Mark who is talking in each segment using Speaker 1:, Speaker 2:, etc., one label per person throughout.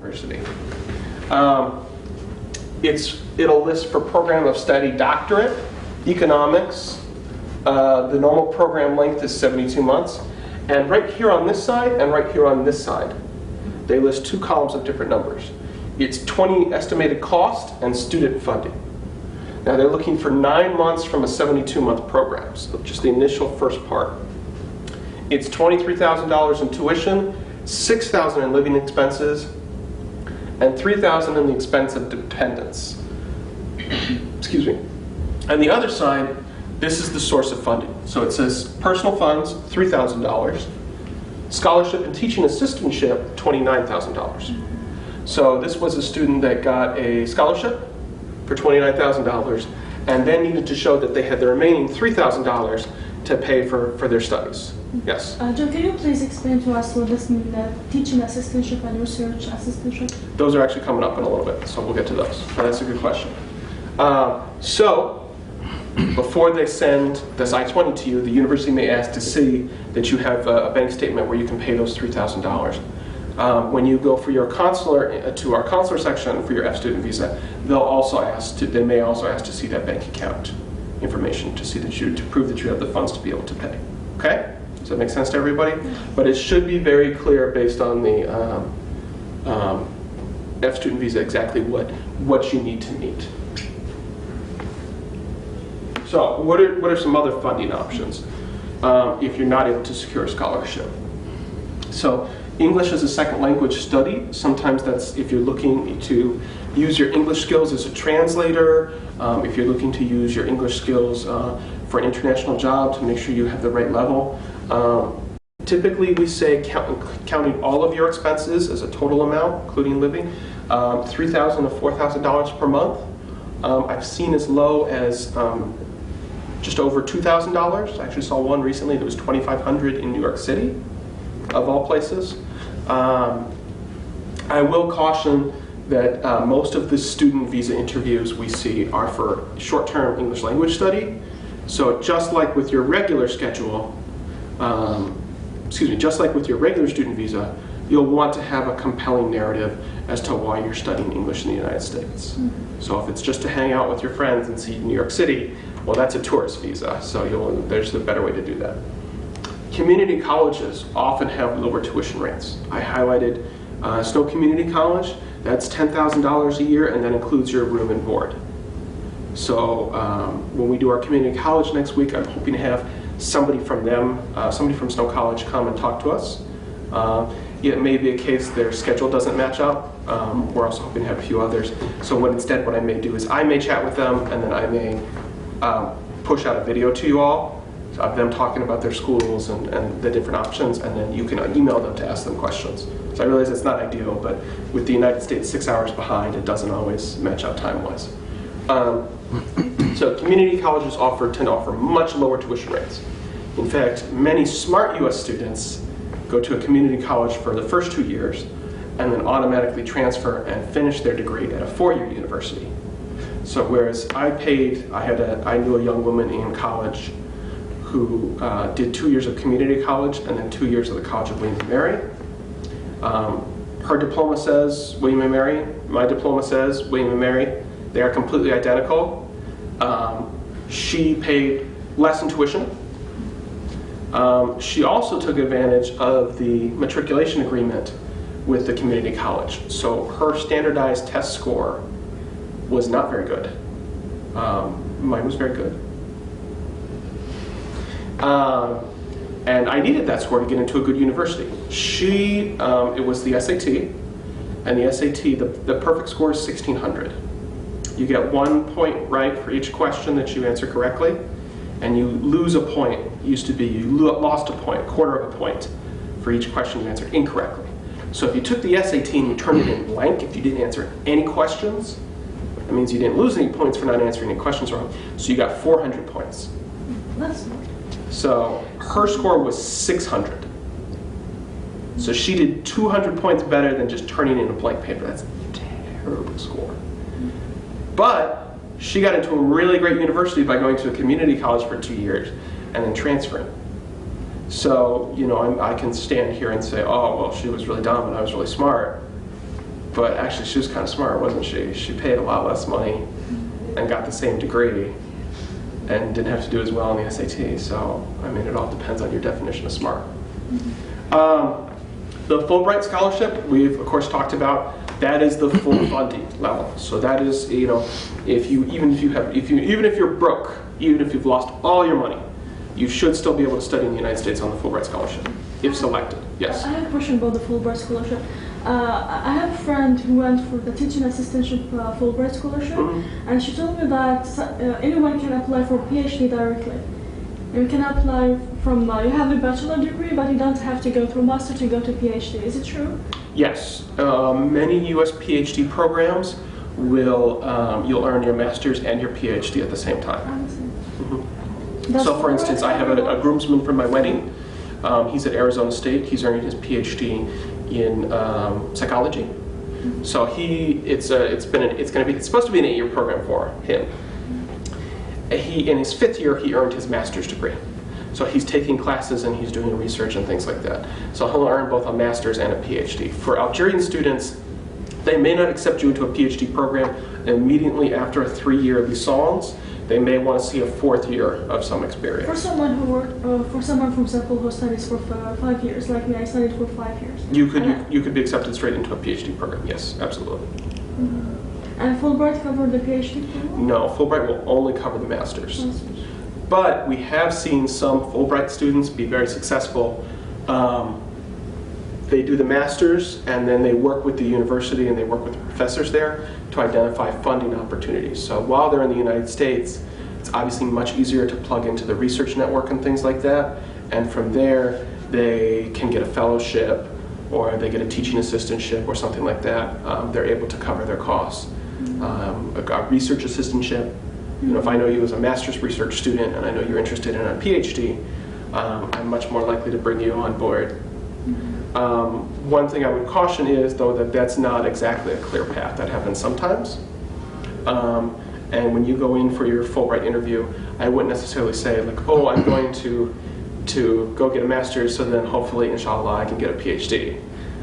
Speaker 1: University. It'll list for program of study doctorate, economics. The normal program length is 72 months. And right here on this side and right here on this side, they list two columns of different numbers. It's 20 estimated cost and student funding. Now they're looking for 9 months from a 72-month program, so just the initial first part. It's $23,000 in tuition, $6,000 in living expenses, and $3,000 in the expense of dependents. Excuse me. On the other side, this is the source of funding. So it says personal funds, $3,000. Scholarship and teaching assistantship, $29,000. So this was a student that got a scholarship for $29,000 and then needed to show that they had the remaining $3,000 to pay for their studies. Yes?
Speaker 2: John, can you please explain to us what this means, teaching assistantship and research assistantship?
Speaker 1: Those are actually coming up in a little bit, so we'll get to those. That's a good question. So, before they send this I-20 to you, the university may ask to see that you have a bank statement where you can pay those $3,000. When you go for your consular, to our consular section for your F-student visa, they may also ask to see that bank account information to see that to prove that you have the funds to be able to pay. Okay? Does that make sense to everybody? But it should be very clear based on the F-student visa exactly what you need to meet. So, what are some other funding options if you're not able to secure a scholarship? So, English as a second language study. Sometimes that's if you're looking to use your English skills as a translator, if you're looking to use your English skills for an international job to make sure you have the right level. Typically we say counting all of your expenses as a total amount, including living, $3,000 to $4,000 per month. I've seen as low as just over $2,000. I actually saw one recently that was $2,500 in New York City, of all places. I will caution that most of the student visa interviews we see are for short-term English language study. So just like with your regular schedule, just like with your regular student visa, you'll want to have a compelling narrative as to why you're studying English in the United States. Mm-hmm. So if it's just to hang out with your friends and see New York City, well, that's a tourist visa, so there's a better way to do that. Community colleges often have lower tuition rates. I highlighted Snow Community College. That's $10,000 a year, and that includes your room and board. So when we do our community college next week, I'm hoping to have somebody from Snow College come and talk to us. It may be a case their schedule doesn't match up. We're also hoping to have a few others. So what I may do is I may chat with them, and then I may push out a video to you all of them talking about their schools and the different options, and then you can email them to ask them questions. So I realize it's not ideal, but with the United States 6 hours behind, it doesn't always match up time-wise. So community colleges tend to offer much lower tuition rates. In fact, many smart US students go to a community college for the first 2 years and then automatically transfer and finish their degree at a 4-year university. So whereas I knew a young woman in college who did 2 years of community college and then 2 years of the College of William & Mary. Her diploma says William & Mary, my diploma says William & Mary. They are completely identical. She paid less in tuition. She also took advantage of the matriculation agreement with the community college. So her standardized test score was not very good. Mine was very good. And I needed that score to get into a good university. It was the SAT, and the SAT, the perfect score is 1,600. You get 1 point right for each question that you answer correctly, and you lose a point. It used to be you lost a point, quarter of a point, for each question you answered incorrectly. So if you took the SAT and you turned it in blank, if you didn't answer any questions, that means you didn't lose any points for not answering any questions wrong. So you got 400 points. So her score was 600. So she did 200 points better than just turning in a blank paper. That's a terrible score. But she got into a really great university by going to a community college for 2 years and then transferring. So, I can stand here and say, oh, well, she was really dumb and I was really smart. But actually, she was kind of smart, wasn't she? She paid a lot less money and got the same degree and didn't have to do as well on the SAT. So, I mean, it all depends on your definition of smart. The Fulbright scholarship, we've of course talked about. That is the full funding level. So that is, you know, even if you're broke, even if you've lost all your money, you should still be able to study in the United States on the Fulbright scholarship if selected. Yes.
Speaker 2: I have a question about the Fulbright scholarship. I have a friend who went for the teaching assistantship Fulbright scholarship, and she told me that anyone can apply for PhD directly. You can apply from, you have a bachelor degree, but you don't have to go through master to go to PhD. Is it true?
Speaker 1: Yes. Many U.S. PhD programs will, you'll earn your master's and your PhD at the same time. So for instance, I have a groomsman for my wedding. He's at Arizona State. He's earning his PhD in psychology. So it's supposed to be an 8-year program for him. In his 5th year, he earned his master's degree. So he's taking classes and he's doing research and things like that. So he'll earn both a master's and a PhD. For Algerian students, they may not accept you into a PhD program immediately after a 3-year licence. They may want to see a 4th year of some experience.
Speaker 2: For someone for example, who studies for 5 years, like me, I studied for 5 years.
Speaker 1: You could be accepted straight into a PhD program. Yes, absolutely.
Speaker 2: And Fulbright covered the PhD program?
Speaker 1: No, Fulbright will only cover the master's. But we have seen some Fulbright students be very successful. They do the master's and then they work with the university and they work with the professors there to identify funding opportunities. So while they're in the United States, it's obviously much easier to plug into the research network and things like that. And from there, they can get a fellowship or they get a teaching assistantship or something like that. They're able to cover their costs. A research assistantship, you know, if I know you as a master's research student and I know you're interested in a PhD, I'm much more likely to bring you on board. One thing I would caution is, though, that that's not exactly a clear path. That happens sometimes. And when you go in for your Fulbright interview, I wouldn't necessarily say, like, oh, I'm going to go get a master's, so then hopefully, inshallah, I can get a PhD.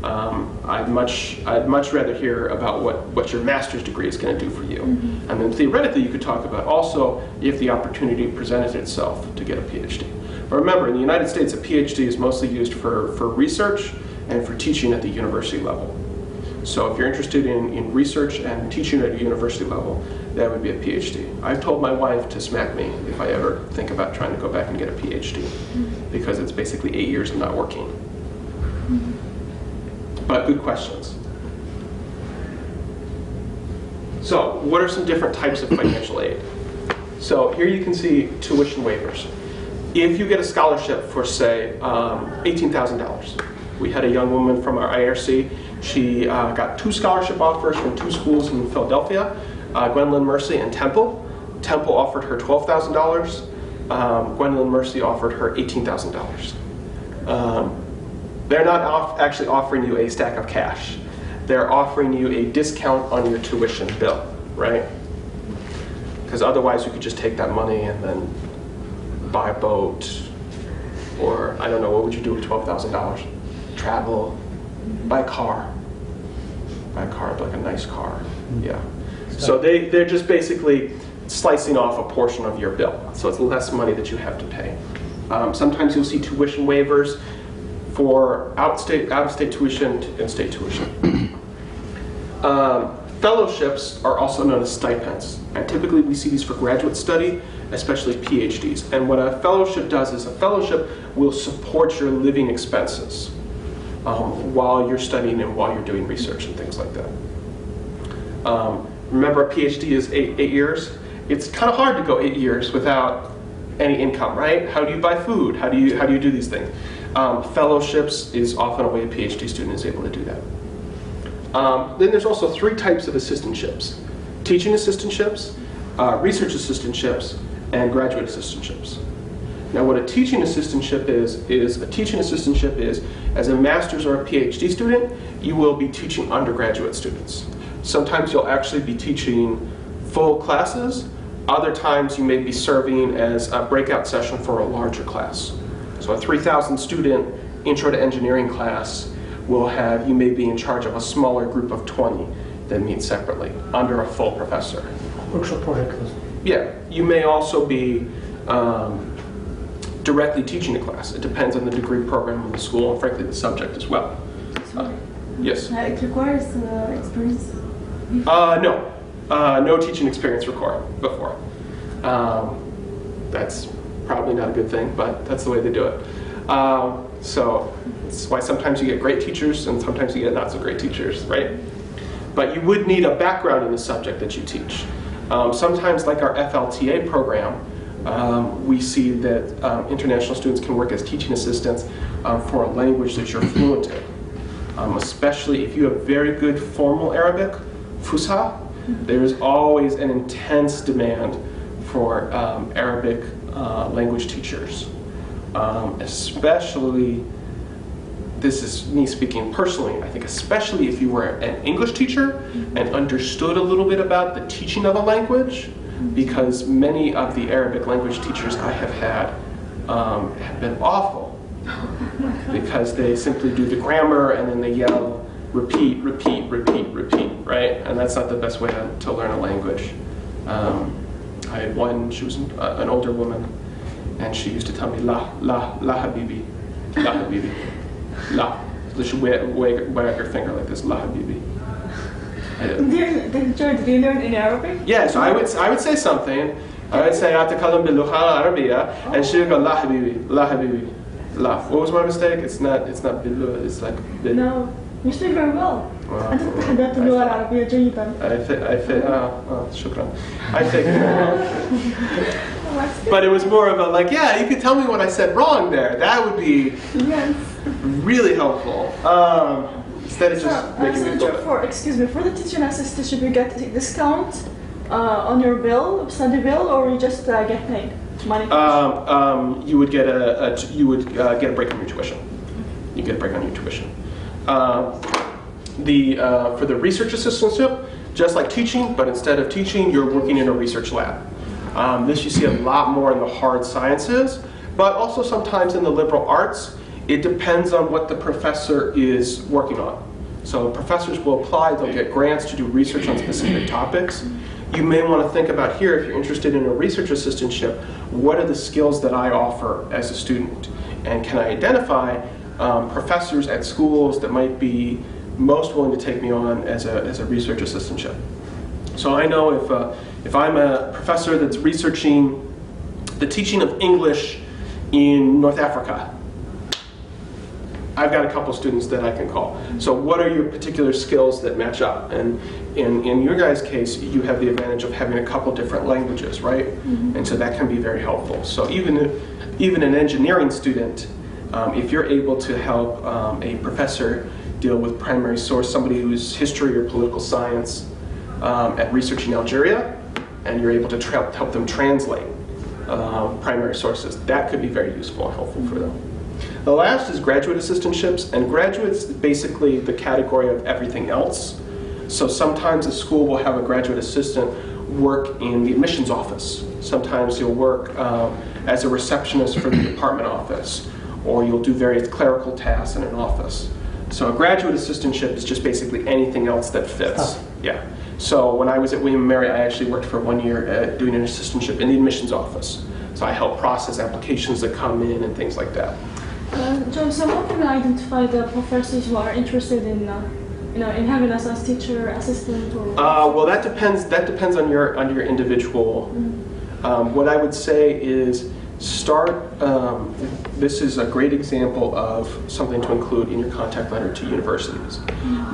Speaker 1: I'd much rather hear about what your master's degree is going to do for you. And then theoretically, you could talk about also if the opportunity presented itself to get a PhD. But remember, in the United States, a PhD is mostly used for research and for teaching at the university level. So if you're interested in research and teaching at a university level, that would be a PhD. I've told my wife to smack me if I ever think about trying to go back and get a PhD, because it's basically 8 years of not working. But good questions. So what are some different types of financial aid? So here you can see tuition waivers. If you get a scholarship for, say, $18,000, we had a young woman from our IRC. She got 2 scholarship offers from 2 schools in Philadelphia, Gwendolyn Mercy and Temple. Temple offered her $12,000. Gwendolyn Mercy offered her $18,000. They're not actually offering you a stack of cash. They're offering you a discount on your tuition bill, right? Because otherwise you could just take that money and then buy a boat, or I don't know, what would you do with $12,000? Travel, buy a car, like a nice car, yeah. So they're just basically slicing off a portion of your bill, so it's less money that you have to pay. Sometimes you'll see tuition waivers for out-of-state tuition and state tuition. Fellowships are also known as stipends, and typically we see these for graduate study, especially PhDs. And what a fellowship does is a fellowship will support your living expenses while you're studying and while you're doing research and things like that. Remember, a PhD is 8 years. It's kind of hard to go 8 years without any income, right? How do you buy food? How do you do these things? Fellowships is often a way a PhD student is able to do that. Then there's also 3 types of assistantships: teaching assistantships, research assistantships, and graduate assistantships. Now, what a teaching assistantship is as a master's or a PhD student, you will be teaching undergraduate students. Sometimes you'll actually be teaching full classes. Other times you may be serving as a breakout session for a larger class. So a 3,000 student intro to engineering class you may be in charge of a smaller group of 20 that meet separately under a full professor.
Speaker 3: Workshop project.
Speaker 1: Yeah, you may also be directly teaching a class. It depends on the degree program of the school and frankly the subject as well. Yes?
Speaker 2: It requires experience.
Speaker 1: No teaching experience required before. That's probably not a good thing, but that's the way they do it. So that's why sometimes you get great teachers and sometimes you get not so great teachers, right? But you would need a background in the subject that you teach. Sometimes, like our FLTA program, we see that international students can work as teaching assistants for a language that you're fluent in. Especially if you have very good formal Arabic, Fusha, there is always an intense demand for Arabic language teachers. Especially, this is me speaking personally, I think especially if you were an English teacher and understood a little bit about the teaching of a language, because many of the Arabic language teachers I have had have been awful. Because they simply do the grammar and then they yell, repeat, repeat, repeat, repeat, right? And that's not the best way to learn a language. I had one, she was an older woman, and she used to tell me, la habibi, la habibi, la. So she would wag her finger like this, la habibi.
Speaker 2: Do you learn in Arabic?
Speaker 1: Yeah, so I would say something. I would say, أتكلم باللغة العربية, and she would go, la habibi, la habibi. Laugh. What was my mistake? It's not باللغة, it's like
Speaker 2: No, you speak very well. أنت تتحدث اللغة العربية جيدا.
Speaker 1: شكرا. I think. But it was more of a like, yeah, you could tell me what I said wrong there. That would be really helpful. Instead of just making me go.
Speaker 2: For the teaching assistantship, you get a discount on your bill, study bill, or you just get paid money?
Speaker 1: You would get a break on your tuition. You get a break on your tuition. For the research assistantship, just like teaching, but instead of teaching, you're working in a research lab. This you see a lot more in the hard sciences, but also sometimes in the liberal arts. It depends on what the professor is working on. So professors will apply, they'll get grants to do research on specific topics. You may want to think about here, if you're interested in a research assistantship, what are the skills that I offer as a student? And can I identify professors at schools that might be most willing to take me on as a research assistantship? So I know if I'm a professor that's researching the teaching of English in North Africa, I've got a couple students that I can call. So what are your particular skills that match up? And in your guys' case, you have the advantage of having a couple different languages, right? And so that can be very helpful. So even an engineering student, if you're able to help a professor deal with primary source, somebody who's history or political science at researching Algeria, and you're able to help them translate primary sources, that could be very useful and helpful for them. The last is graduate assistantships, and graduates basically the category of everything else. So sometimes a school will have a graduate assistant work in the admissions office. Sometimes you'll work as a receptionist for the department office, or you'll do various clerical tasks in an office. So a graduate assistantship is just basically anything else that fits. Yeah. So when I was at William & Mary, I actually worked for 1 year doing an assistantship in the admissions office. So I help process applications that come in and things like that.
Speaker 2: John, so how can I identify the professors who are interested in having us as teacher assistant? Or
Speaker 1: well, that depends. That depends on your individual. What I would say is start. This is a great example of something to include in your contact letter to universities.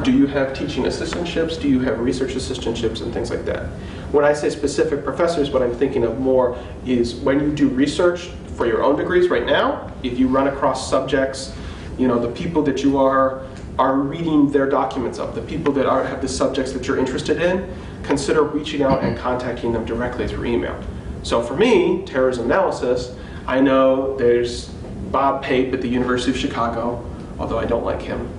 Speaker 1: Do you have teaching assistantships? Do you have research assistantships and things like that? When I say specific professors, what I'm thinking of more is when you do research for your own degrees right now, if you run across subjects, the people that you are reading their documents of, the people that have the subjects that you're interested in, consider reaching out and contacting them directly through email. So for me, terrorism analysis, I know there's Bob Pape at the University of Chicago, although I don't like him.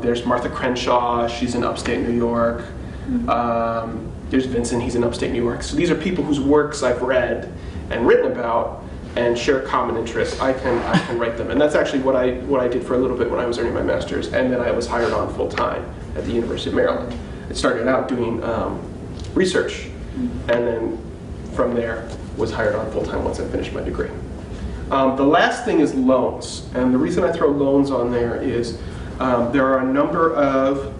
Speaker 1: There's Martha Crenshaw, she's in upstate New York. There's Vincent, he's in upstate New York. So these are people whose works I've read and written about, and share common interests, I can write them. And that's actually what I did for a little bit when I was earning my master's, and then I was hired on full time at the University of Maryland. I started out doing research, and then from there was hired on full time once I finished my degree. The last thing is loans, and the reason I throw loans on there is there are a number of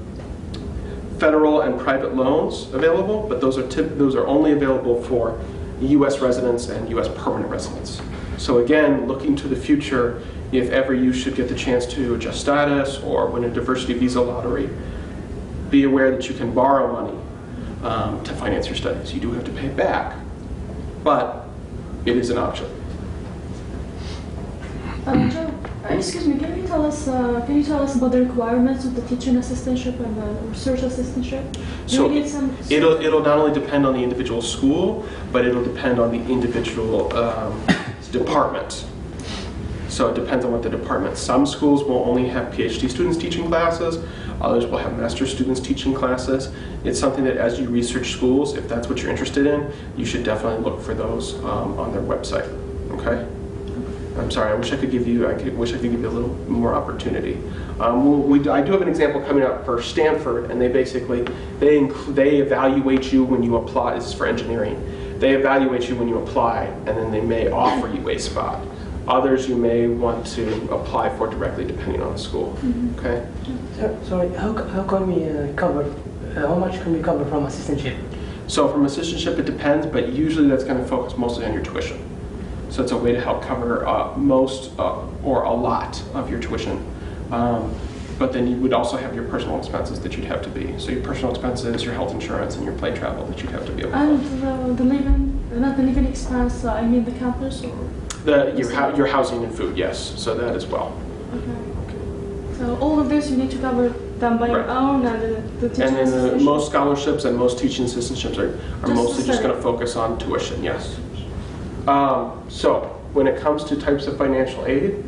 Speaker 1: federal and private loans available, but those are only available for U.S. residents and U.S. permanent residents. So again, looking to the future, if ever you should get the chance to adjust status or win a diversity visa lottery, be aware that you can borrow money to finance your studies. You do have to pay it back, but it is an option.
Speaker 2: Joe, excuse me, can you tell us about the requirements of the teaching assistantship and the research assistantship?
Speaker 1: So it'll not only depend on the individual school, but it'll depend on the individual department. So it depends on what the department. Some schools will only have PhD students teaching classes. Others will have master's students teaching classes. It's something that as you research schools, if that's what you're interested in, you should definitely look for those on their website. Okay? I'm sorry. I wish I could give you a little more opportunity. I do have an example coming up for Stanford, and they evaluate you when you apply. This is for engineering. They evaluate you when you apply, and then they may offer you a spot. Others you may want to apply for directly, depending on the school. Mm-hmm. Okay.
Speaker 3: Sorry. How can we cover? How much can we cover from assistantship?
Speaker 1: So from assistantship, it depends, but usually that's going to focus mostly on your tuition. So it's a way to help cover most or a lot of your tuition. But then you would also have your personal expenses that you'd have to be. So your personal expenses, your health insurance, and your plane travel that you'd have to be able to.
Speaker 2: And the living, not the living expense, I mean the campus or?
Speaker 1: Your housing and food, yes. So that as well.
Speaker 2: Okay. So all of this you need to cover them by your own, and the teaching
Speaker 1: And then
Speaker 2: assistantship?
Speaker 1: most scholarships and most teaching assistantships are mostly just going to focus on tuition, yes. So when it comes to types of financial aid,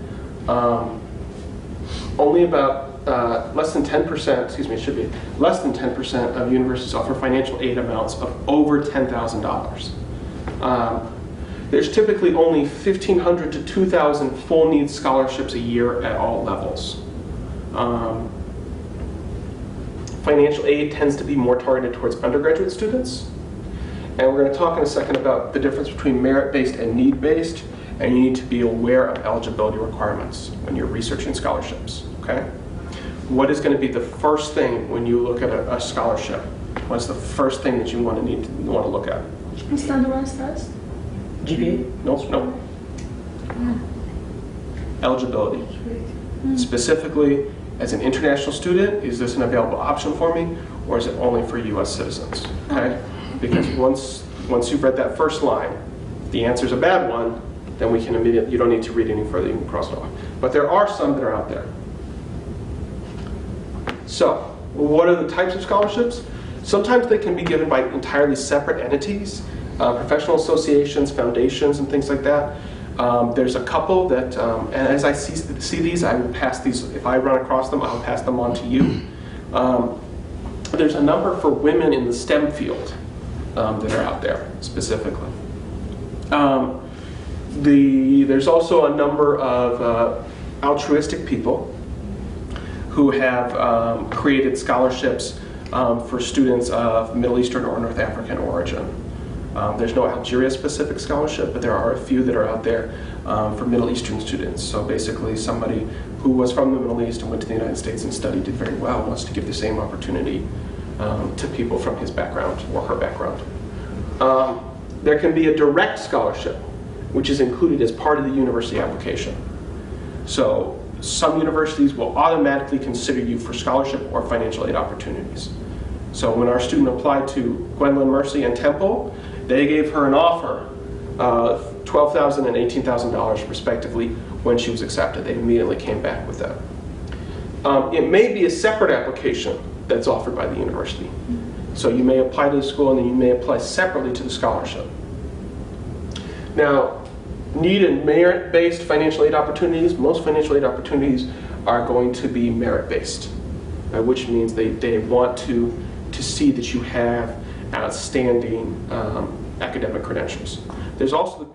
Speaker 1: only about less than 10% of universities offer financial aid amounts of over $10,000. There's typically only 1,500 to 2,000 full needs scholarships a year at all levels. Financial aid tends to be more targeted towards undergraduate students. And we're going to talk in a second about the difference between merit-based and need-based, and you need to be aware of eligibility requirements when you're researching scholarships, okay? What is going to be the first thing when you look at a scholarship? What's the first thing that you want to look at?
Speaker 2: Standardized test?
Speaker 3: GPA?
Speaker 1: No. Eligibility. Specifically, as an international student, is this an available option for me, or is it only for U.S. citizens, okay? Because once you've read that first line, if the answer's a bad one, then we can immediately, you don't need to read any further, you can cross it off. But there are some that are out there. So, what are the types of scholarships? Sometimes they can be given by entirely separate entities, professional associations, foundations, and things like that. There's a couple that, and as I see these, I will pass these, if I run across them, I'll pass them on to you. There's a number for women in the STEM field that are out there, specifically. There's also a number of altruistic people who have created scholarships for students of Middle Eastern or North African origin. There's no Algeria-specific scholarship, but there are a few that are out there for Middle Eastern students. So basically somebody who was from the Middle East and went to the United States and studied, did very well, wants to give the same opportunity to people from his background or her background. There can be a direct scholarship, which is included as part of the university application. So some universities will automatically consider you for scholarship or financial aid opportunities. So when our student applied to Gwendolyn Mercy and Temple, they gave her an offer of $12,000 and $18,000 respectively when she was accepted. They immediately came back with that. It may be a separate application that's offered by the university. So you may apply to the school and then you may apply separately to the scholarship. Now, need and merit-based financial aid opportunities, most financial aid opportunities are going to be merit-based, which means they want to see that you have outstanding academic credentials. There's also the